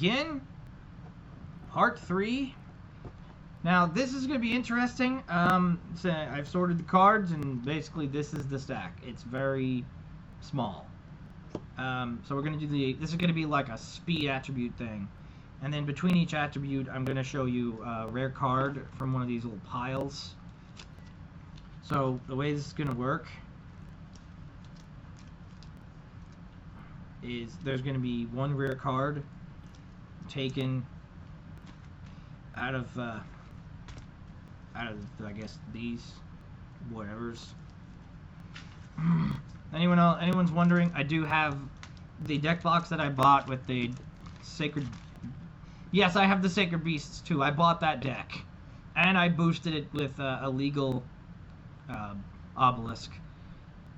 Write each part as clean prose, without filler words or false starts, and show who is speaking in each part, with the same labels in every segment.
Speaker 1: begin. Part 3. Now, this is going to be interesting. So I've sorted the cards, and basically this is the stack. It's very small. So we're going to do this is going to be like a speed attribute thing. And then between each attribute, I'm going to show you a rare card from one of these little piles. So the way this is going to work is there's going to be one rare card taken out of I guess these whatevers. Anyone's wondering, I do have the deck box that I bought with the Sacred. Yes, I have the Sacred Beasts too. I bought that deck, and I boosted it with a legal obelisk.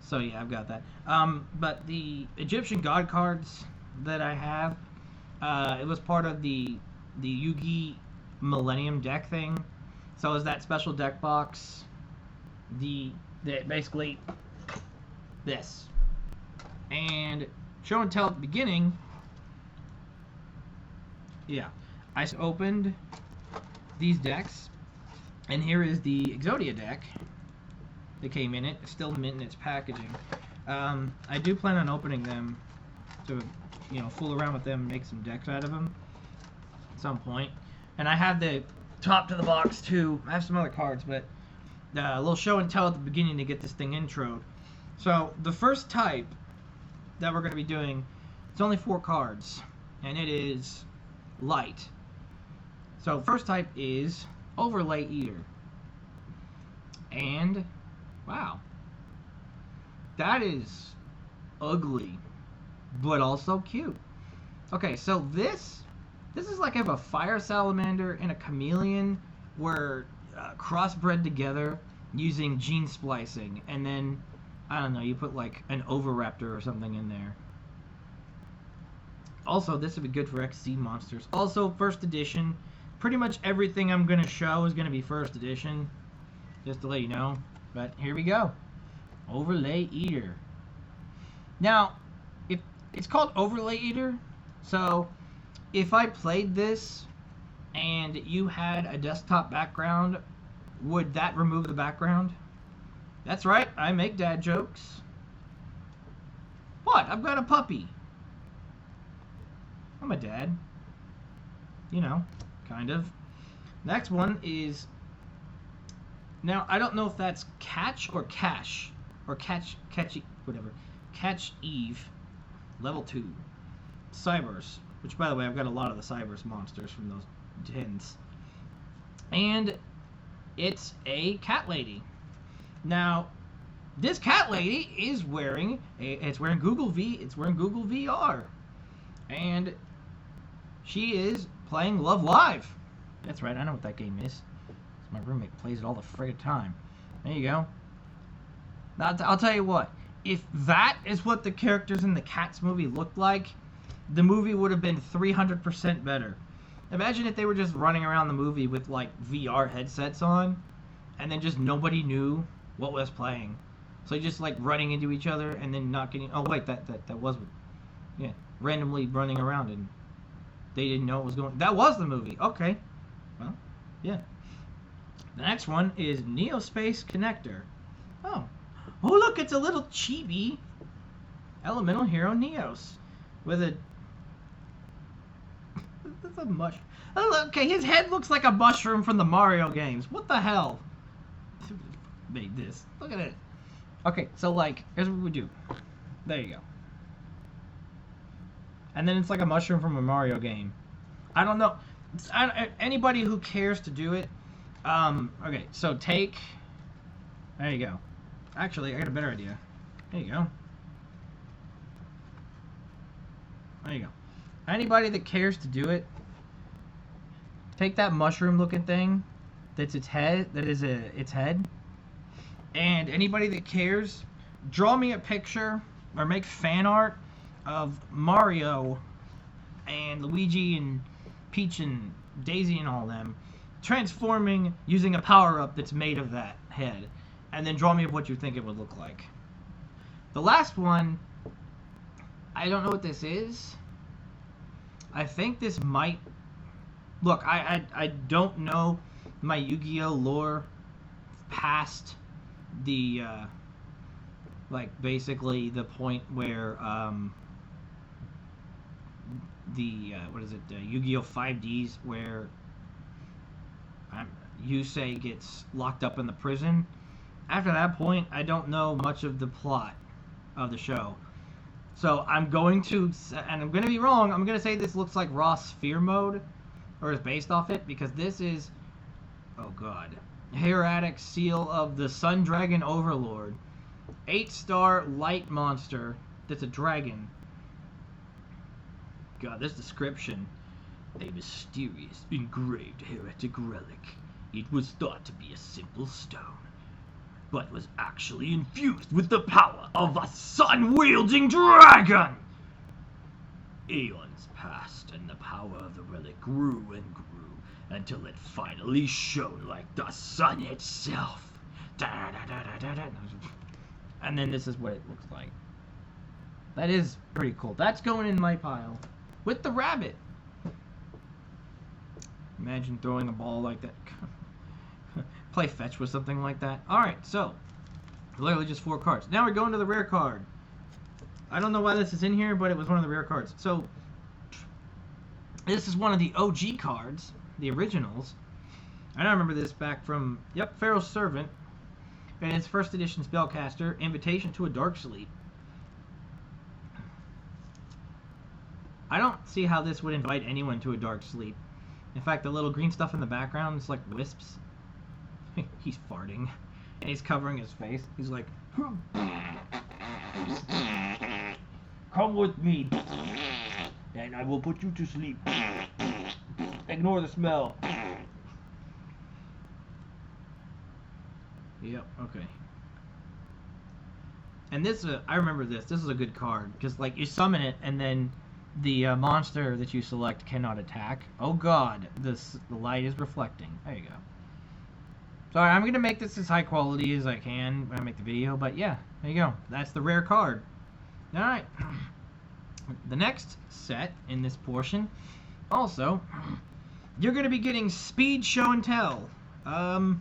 Speaker 1: So yeah, I've got that. But the Egyptian God cards that I have, it was part of the Yugi Millennium deck thing. So is that special deck box. Basically this. And show and tell at the beginning. Yeah, I opened these decks, and here is the Exodia deck that came in it. It's still mint in its packaging. I do plan on opening them to, fool around with them and make some decks out of them at some point. And I have the top to the box too. I have some other cards, but a little show and tell at the beginning to get this thing introed. So the first type that we're going to be doing, it's only 4 cards, and it is light. So first type is Overlay Eater. And wow, that is ugly, but also cute. Okay, so this is like I have a fire salamander and a chameleon were crossbred together using gene splicing, and then I don't know, you put like an oviraptor or something in there. Also, this would be good for XC monsters. Also, first edition. Pretty much everything I'm going to show is going to be first edition, just to let you know. But here we go. Overlay Eater. Now, if it's called Overlay Eater, so if I played this and you had a desktop background, would that remove the background? That's right, I make dad jokes. What? I've got a puppy. I'm a dad. Kind of. Next one is... Now, I don't know if that's Catch or Cash. Or Catchy, whatever. Catch Eve, level 2. Cybers. Which, by the way, I've got a lot of the Cybers monsters from those tins. And it's a cat lady. Now, this cat lady is wearing Google VR. And she is playing Love Live. That's right, I know what that game is. My roommate plays it all the friggin' time. There you go. Now, I'll tell you what. If that is what the characters in the Cats movie looked like, the movie would have been 300% better. Imagine if they were just running around the movie with, like, VR headsets on, and then just nobody knew what was playing. So just, like, running into each other, and then not getting... Oh, wait, that was... Yeah, randomly running around, and they didn't know what was going... That was the movie. Okay. Well, yeah. The next one is Neospace Connector. Oh, look, it's a little chibi elemental hero Neos with a... That's a mush. Oh, okay, his head looks like a mushroom from the Mario games. What the hell? Made this. Look at it. Okay, so like, here's what we do. There you go. And then it's like a mushroom from a Mario game. I don't know. Anybody who cares to do it. Okay, so take... There you go. Actually, I got a better idea. There you go. There you go. Anybody that cares to do it, take that mushroom-looking thing that's its head, its head, and anybody that cares, draw me a picture or make fan art of Mario and Luigi and Peach and Daisy and all them transforming using a power-up that's made of that head, and then draw me what you think it would look like. The last one, I don't know what this is. I think this might... Look, I don't know my Yu-Gi-Oh lore past the, like, basically the point where, what is it, Yu-Gi-Oh 5Ds, where Yusei gets locked up in the prison. After that point, I don't know much of the plot of the show. So I'm going to, and I'm going to be wrong, I'm going to say this looks like Raw Sphere Mode, or is based off it, because this is, oh god, Hieratic Seal of the Sun Dragon Overlord. 8-star light monster that's a dragon. God, this description. A mysterious, engraved heretic relic. It was thought to be a simple stone, but was actually infused with the power of a sun-wielding dragon! Aeons passed, and the power of the relic grew and grew, until it finally shone like the sun itself. And then this is what it looks like. That is pretty cool. That's going in my pile. With the rabbit. Imagine throwing a ball like that. Play fetch with something like that. Alright, so literally just 4 cards. Now we're going to the rare card. I don't know why this is in here, but it was one of the rare cards. So this is one of the OG cards, the originals. I don't remember this back from, yep, Pharaoh's Servant. And it's first edition Spellcaster, Invitation to a Dark Sleep. I don't see how this would invite anyone to a dark sleep. In fact, the little green stuff in the background is like wisps. He's farting. And he's covering his face. He's like, come with me, and I will put you to sleep. Ignore the smell. Yep, okay. And this, I remember this. This is a good card. Because, like, you summon it, and then the monster that you select cannot attack. Oh god, the light is reflecting. There you go. Sorry, I'm going to make this as high quality as I can when I make the video, but yeah, there you go. That's the rare card. Alright. The next set in this portion, also, you're going to be getting Speed Show and Tell. Oh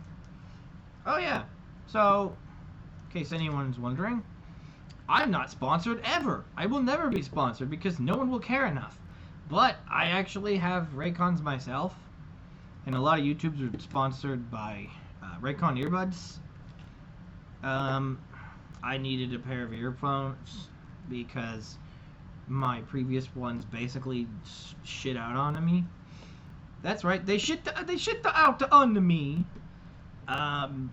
Speaker 1: yeah. So, in case anyone's wondering, I'm not sponsored ever. I will never be sponsored because no one will care enough. But I actually have Raycons myself, and a lot of YouTubes are sponsored by Raycon earbuds. I needed a pair of earphones because my previous ones basically shit out onto me. That's right, they shit out onto me. And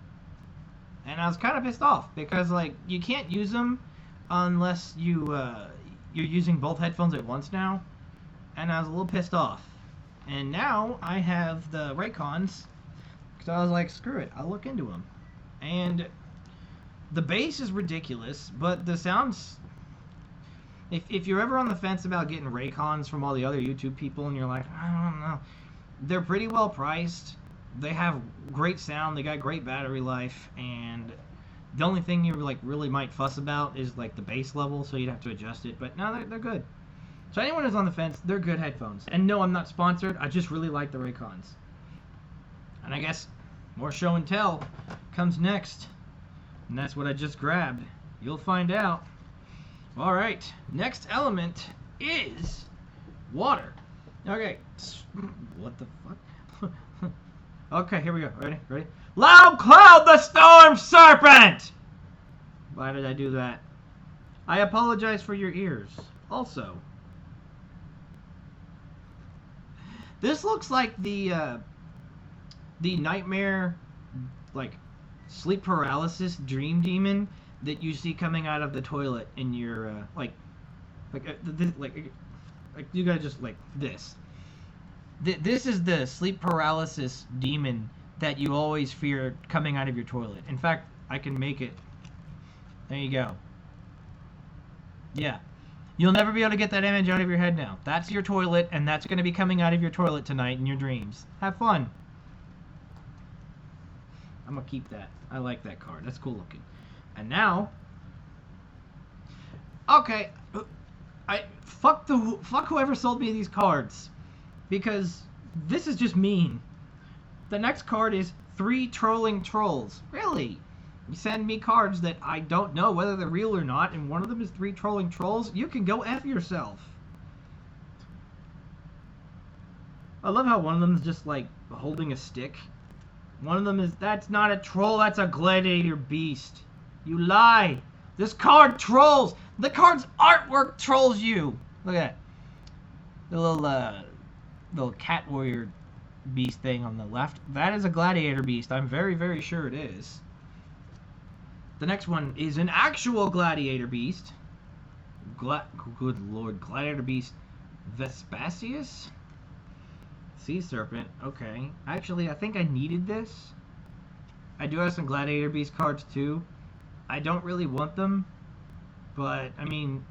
Speaker 1: I was kind of pissed off because, like, you can't use them unless you're using both headphones at once now, and I was a little pissed off. And now I have the Raycons, because I was like, screw it, I'll look into them. And the bass is ridiculous, but the sounds, if you're ever on the fence about getting Raycons from all the other YouTube people and you're like, I don't know, they're pretty well priced, they have great sound, they got great battery life, and the only thing you like really might fuss about is like the bass level, so you'd have to adjust it. But no, they're good. So anyone who's on the fence, they're good headphones. And no, I'm not sponsored. I just really like the Raycons. And I guess more show and tell comes next. And that's what I just grabbed. You'll find out. All right. Next element is water. Okay. What the fuck? Okay, here we go. Ready? Loud Cloud the Storm Serpent! Why did I do that? I apologize for your ears. Also, this looks like the nightmare, like, sleep paralysis dream demon that you see coming out of the toilet in your, like you gotta just, like, this. This is the sleep paralysis demon that you always fear coming out of your toilet. In fact, I can make it. There you go. Yeah. You'll never be able to get that image out of your head now. That's your toilet, and that's going to be coming out of your toilet tonight in your dreams. Have fun. I'm going to keep that. I like that card. That's cool looking. And now, okay, fuck whoever sold me these cards, because this is just mean. The next card is 3 Trolling Trolls. Really? You send me cards that I don't know whether they're real or not, and one of them is 3 Trolling Trolls? You can go F yourself. I love how one of them is just like holding a stick. One of them is, that's not a troll, that's a gladiator beast. You lie. This card trolls. The card's artwork trolls you. Look at that. The little cat warrior beast thing on the left. That is a gladiator beast. I'm very, very sure it is. The next one is an actual gladiator beast. Good lord, gladiator beast Vespasius? Sea serpent. Okay. Actually, I think I needed this. I do have some gladiator beast cards too. I don't really want them, but I mean,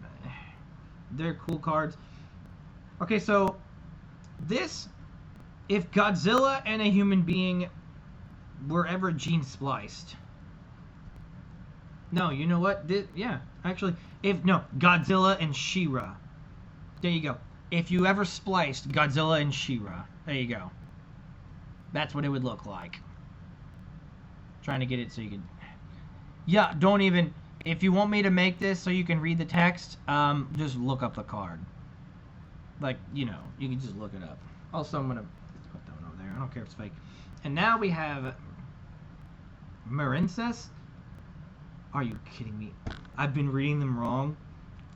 Speaker 1: they're cool cards. Okay, so this, if Godzilla and a human being were ever gene spliced. No, you know what? Yeah, actually, Godzilla and She-Ra. There you go. If you ever spliced Godzilla and She-Ra, there you go. That's what it would look like. Trying to get it so you can. Yeah, don't even. If you want me to make this so you can read the text, just look up the card. Like, you know, you can just look it up. Also, I'm gonna put that one over there. I don't care if it's fake. And now we have Marincess. Are you kidding me? I've been reading them wrong.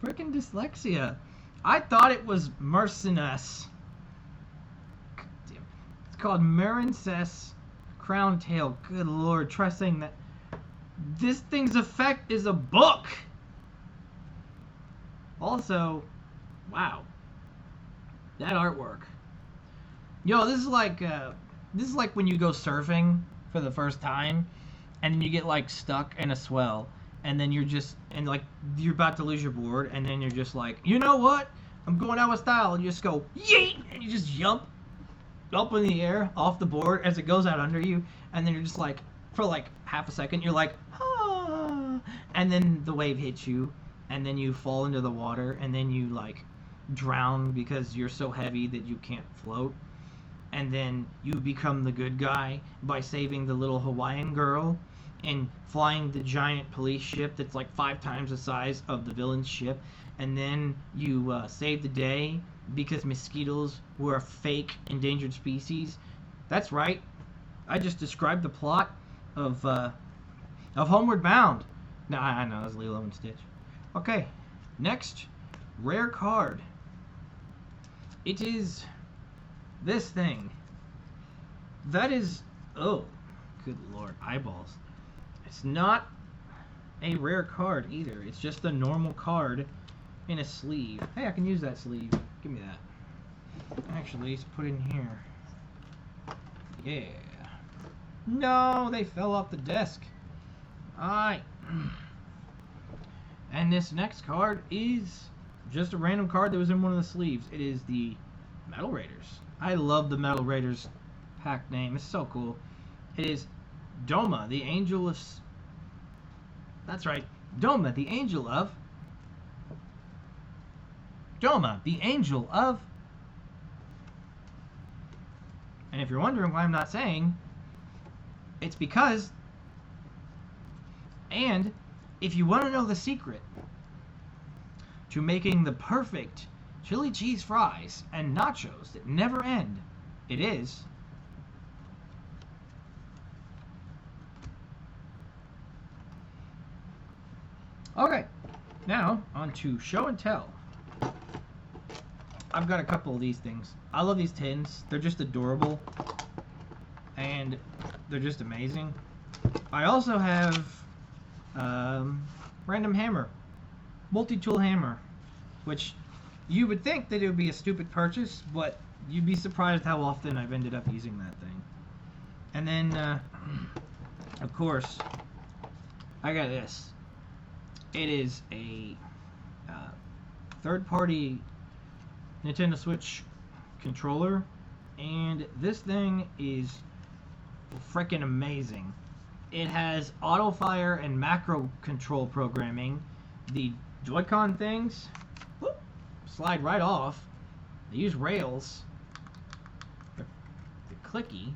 Speaker 1: Frickin' dyslexia. I thought it was Merceness. It's called Marincess Crown Tail. Good lord, try saying that. This thing's effect is a book. Also, wow, that artwork. Yo, this is like when you go surfing for the first time, and then you get like stuck in a swell, and then you're about to lose your board, and then you're just like, you know what? I'm going out with style, and you just go yeet, and you just jump up in the air off the board as it goes out under you, and then you're just like, for like half a second, you're like, ah, and then the wave hits you, and then you fall into the water, and then you like drown because you're so heavy that you can't float, and then you become the good guy by saving the little Hawaiian girl and flying the giant police ship that's like 5 times the size of the villain's ship, and then you save the day because mosquitoes were a fake endangered species. That's right, I just described the plot of Homeward Bound. No, I know, that's Lilo and Stitch. Okay, next rare card. It is this thing. That is, oh, good lord, eyeballs. It's not a rare card either. It's just a normal card in a sleeve. Hey, I can use that sleeve. Give me that. Actually, let's put it in here. Yeah. No, they fell off the desk. Alright. And this next card is just a random card that was in one of the sleeves. It is the Metal Raiders. I love the Metal Raiders pack name. It's so cool. It is Doma, the angel of... That's right. Doma, the angel of... Doma, the angel of... And if you're wondering why I'm not saying... It's because, and if you want to know the secret to making the perfect chili cheese fries and nachos that never end, it is okay. Now on to show and tell. I've got a couple of these things. I love these tins. They're just adorable. And they're just amazing. I also have random hammer, multi-tool hammer, which you would think that it would be a stupid purchase, but you'd be surprised how often I've ended up using that thing. And then, of course, I got this. It is a third-party Nintendo Switch controller, and this thing is freaking amazing. It has auto fire and macro control programming. The Joy-Con things, whoop, slide right off. They use rails. They're clicky.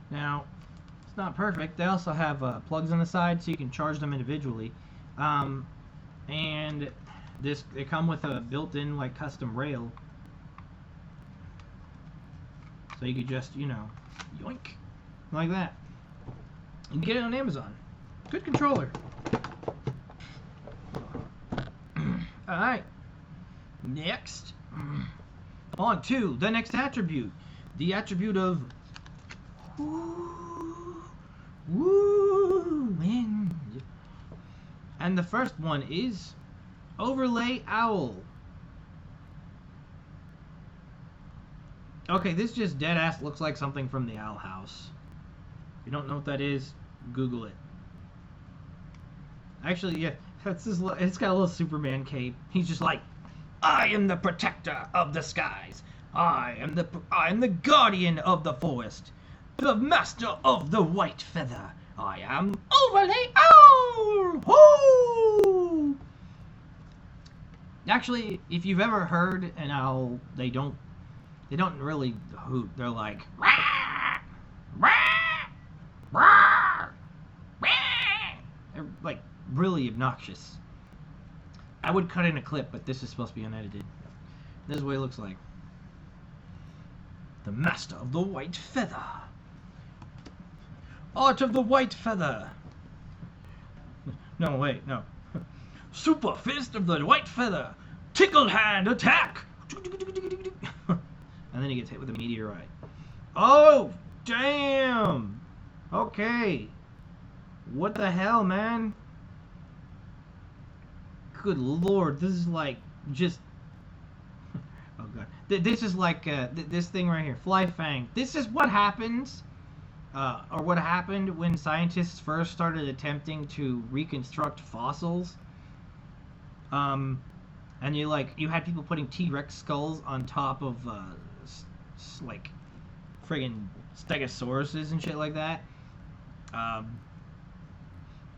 Speaker 1: Now, it's not perfect. They also have plugs on the side, so you can charge them individually. And they come with a built-in like custom rail, so you could just, you know, yoink like that. You can get it on Amazon. Good controller. All right. Next, on to the next attribute. The attribute of wind. And the first one is overlay owl. Okay, this just dead ass looks like something from the Owl House. If you don't know what that is, Google it. Actually, yeah, it's got a little Superman cape. He's just like, I am the protector of the skies. I am the guardian of the forest. The master of the white feather. I am overlay owl. Hoo! Actually, if you've ever heard an owl, they don't really hoot. They're like, rah, rah, rah, rah. They're like really obnoxious. I would cut in a clip, but this is supposed to be unedited. This is what it looks like. The master of the white feather. Art of the white feather. No, wait, no. Super fist of the white feather. Tickle hand attack. And then he gets hit with a meteorite. Oh, damn. Okay. What the hell, man? Good lord, this is like just... Oh god. This is like this thing right here, Fly Fang. This is what happens, or what happened when scientists first started attempting to reconstruct fossils. And you had people putting T-Rex skulls on top of like friggin' stegosauruses and shit like that.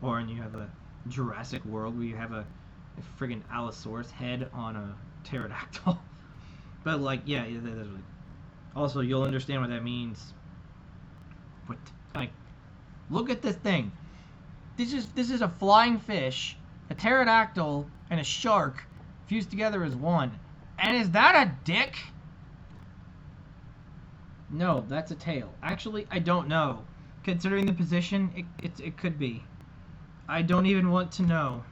Speaker 1: Or and you have a Jurassic World where you have a friggin' Allosaurus head on a pterodactyl. But like, yeah, that's like, also you'll understand what that means. But like, look at this thing. This is a flying fish, a pterodactyl, and a shark fused together as one. And is that a dick? No, that's a tail. Actually, I don't know. Considering the position, it could be. I don't even want to know.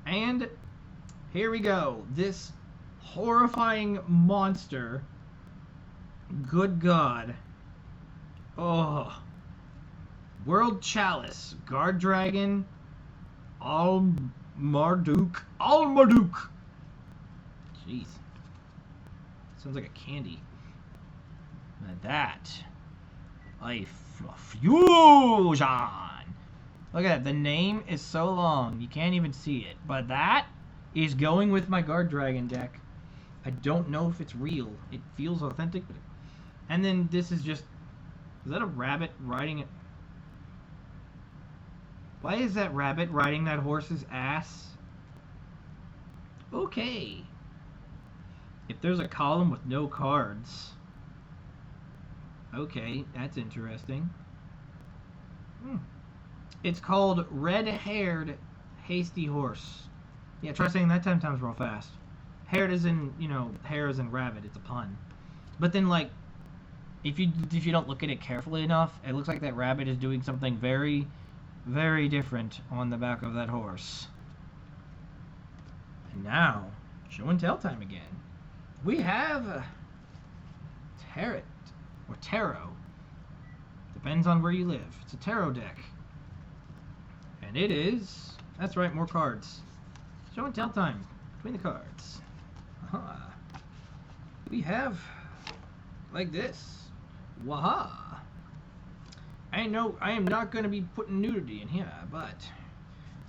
Speaker 1: And here we go. This horrifying monster. Good God. Oh. World Chalice. Guard Dragon. Marduk. Jeez. Sounds like a candy. Like that. A fusion. Look at that. The name is so long. You can't even see it. But that is going with my Guard Dragon deck. I don't know if it's real. It feels authentic. But and then this is just... Is that a rabbit riding it? Why is that rabbit riding that horse's ass? Okay. If there's a column with no cards... Okay, that's interesting. It's called Red-Haired Hasty Horse. Yeah, try saying that 10 times real fast. Haired as in, you know, hair as in rabbit. It's a pun. But then, like, if you don't look at it carefully enough, it looks like that rabbit is doing something very, very different on the back of that horse. And now, show and tell time again. We have tarot, or tarot. Depends on where you live. It's a tarot deck. And it is... That's right, more cards. Show and tell time between the cards. We have... like this. Waha! I am not going to be putting nudity in here, but...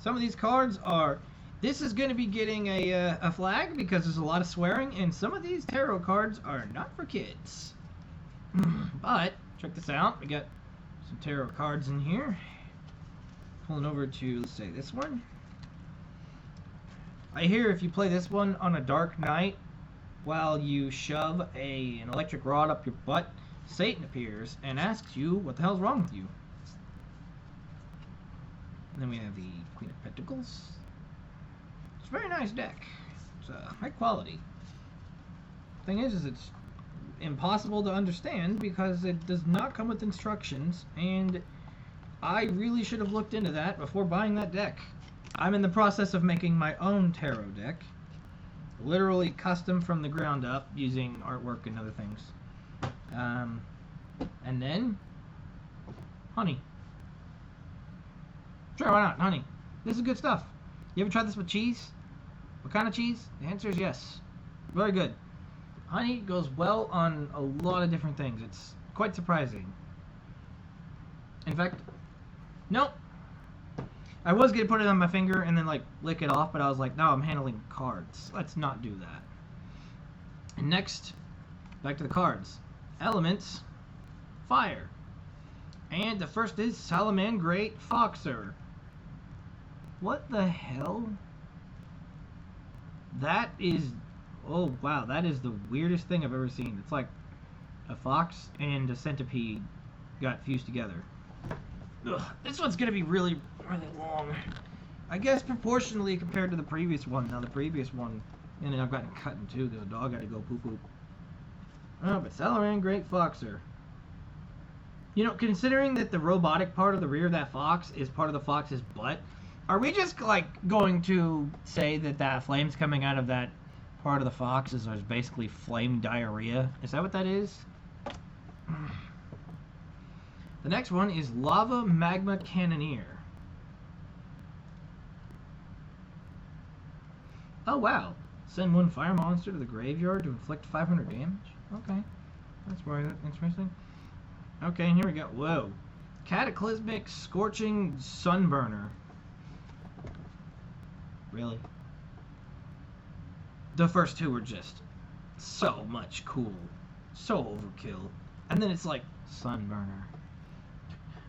Speaker 1: Some of these cards are... This is going to be getting a flag because there's a lot of swearing, and some of these tarot cards are not for kids. But, check this out. We got some tarot cards in here. Pulling over to, let's say, this one. I hear if you play this one on a dark night, while you shove an electric rod up your butt, Satan appears and asks you what the hell's wrong with you. And then we have the Queen of Pentacles. It's a very nice deck. It's high quality. Thing is it's impossible to understand because it does not come with instructions, and I really should have looked into that before buying that deck. I'm in the process of making my own tarot deck, literally custom from the ground up using artwork and other things. And then honey. Sure, why not? Honey. This is good stuff. You ever tried this with cheese? What kind of cheese? The answer is yes. Very good. Honey goes well on a lot of different things. It's quite surprising. In fact, nope. I was going to put it on my finger and then like lick it off, but I was like, no, I'm handling cards. Let's not do that. And next, back to the cards. Elements, fire. And the first is Salamangreat Foxer. What the hell? That is... Oh, wow. That is the weirdest thing I've ever seen. It's like a fox and a centipede got fused together. Ugh, this one's going to be really, really long. I guess proportionally compared to the previous one. Now, the previous one, and then I've gotten cut in two because the dog had to go poop. Oh, but Salamangreat Foxer. You know, considering that the robotic part of the rear of that fox is part of the fox's butt, are we just, like, going to say that flames coming out of that part of the fox is basically flame diarrhea? Is that what that is? The next one is Lava Magma Cannoneer. Oh, wow. Send one fire monster to the graveyard to inflict 500 damage? Okay. That's very interesting. Okay, and here we go. Whoa. Cataclysmic Scorching Sunburner. Really? The first two were just so much cool. So overkill. And then it's like, Sunburner.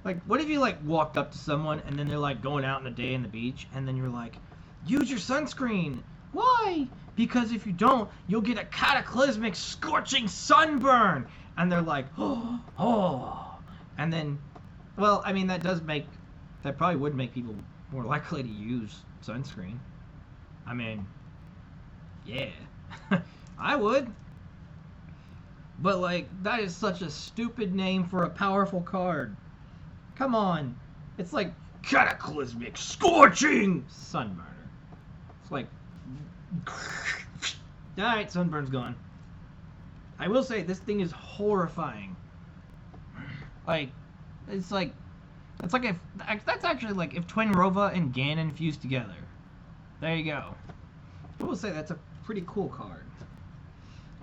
Speaker 1: Like, what if you, like, walked up to someone and then they're, like, going out in the day on the beach and then you're like, use your sunscreen. Why? Because if you don't, you'll get a cataclysmic scorching sunburn. And they're like, oh. And then, well, I mean, that probably would make people more likely to use sunscreen. I mean, yeah. I would. But, like, that is such a stupid name for a powerful card. Come on. It's like cataclysmic scorching sunburner. It's like, alright, sunburn's gone. I will say this thing is horrifying. Like, it's like if that's actually like if Twin Rova and Ganon fused together. There you go. I will say that's a pretty cool card.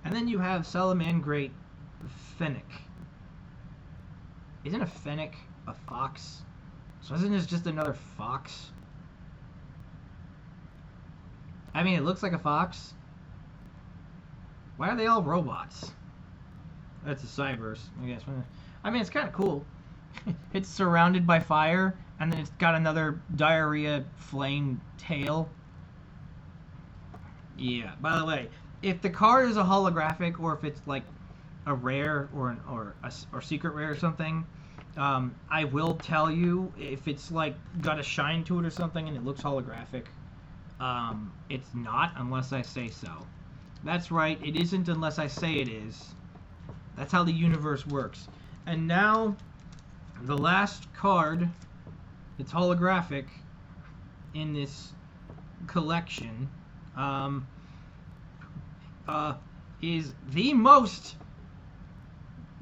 Speaker 1: And then you have Salamangreat Fennec. Isn't a Fennec a fox? So isn't this just another fox? I mean, it looks like a fox. Why are they all robots? That's a Cyberse, I guess. I mean, it's kind of cool. It's surrounded by fire, and then it's got another diarrhea flame tail. Yeah, by the way, if the card is a holographic, or if it's like a rare or secret rare or something, I will tell you if it's like got a shine to it or something and it looks holographic. It's not unless I say so. That's right, it isn't unless I say it is. That's how the universe works. And now, the last card that's holographic in this collection is the most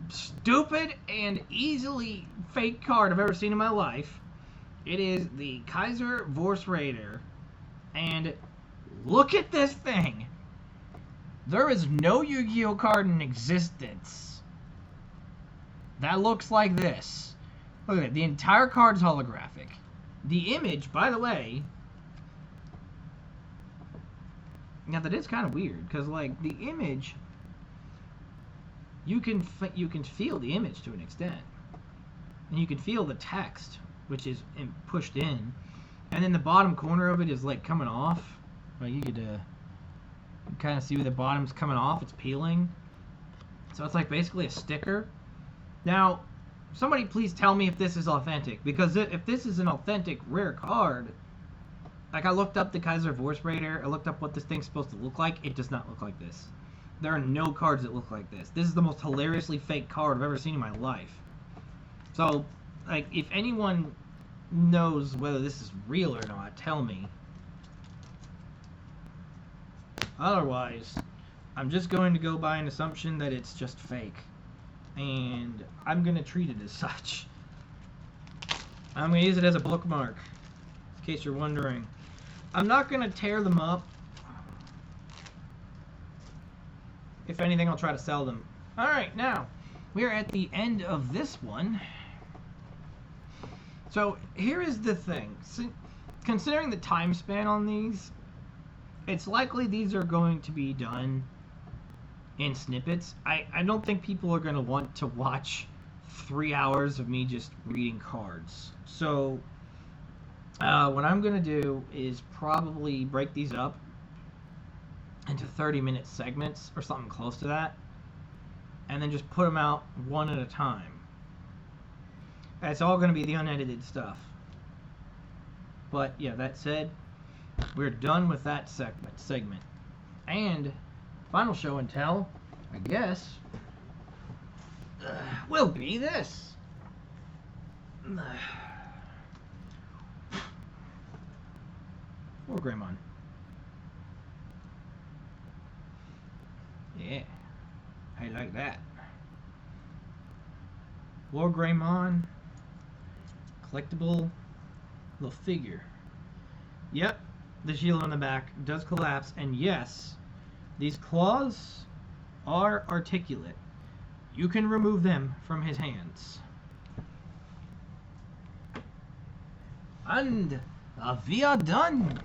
Speaker 1: stupid and easily fake card I've ever seen in my life. It is the Kaiser Vorse Raider. And look at this thing. There is no Yu-Gi-Oh card in existence that looks like this. Look at it. The entire card is holographic. The image, by the way... Now, that is kind of weird, because, like, the image... You can feel the image to an extent. And you can feel the text, which is pushed in. And then the bottom corner of it is, like, coming off. Well, you could kind of see where the bottom's coming off. It's peeling. So it's like basically a sticker. Now, somebody please tell me if this is authentic. Because if this is an authentic rare card, like I looked up the Kaiser Voice Raider, I looked up what this thing's supposed to look like. It does not look like this. There are no cards that look like this. This is the most hilariously fake card I've ever seen in my life. So, like, if anyone knows whether this is real or not, tell me. Otherwise, I'm just going to go by an assumption that it's just fake. And I'm going to treat it as such. I'm going to use it as a bookmark, in case you're wondering. I'm not going to tear them up. If anything, I'll try to sell them. Alright, now, we're at the end of this one. So, here is the thing. Considering the time span on these, it's likely these are going to be done in snippets. I don't think people are going to want to watch 3 hours of me just reading cards. So, what I'm going to do is probably break these up into 30-minute segments or something close to that, and then just put them out one at a time. It's all going to be the unedited stuff. But yeah, that said, we're done with that segment. And final show and tell, I guess, will be this. Or Greymon. Yeah, I like that. War Greymon, collectible little figure. Yep, the shield on the back does collapse, and yes, these claws are articulate. You can remove them from his hands. And we are done.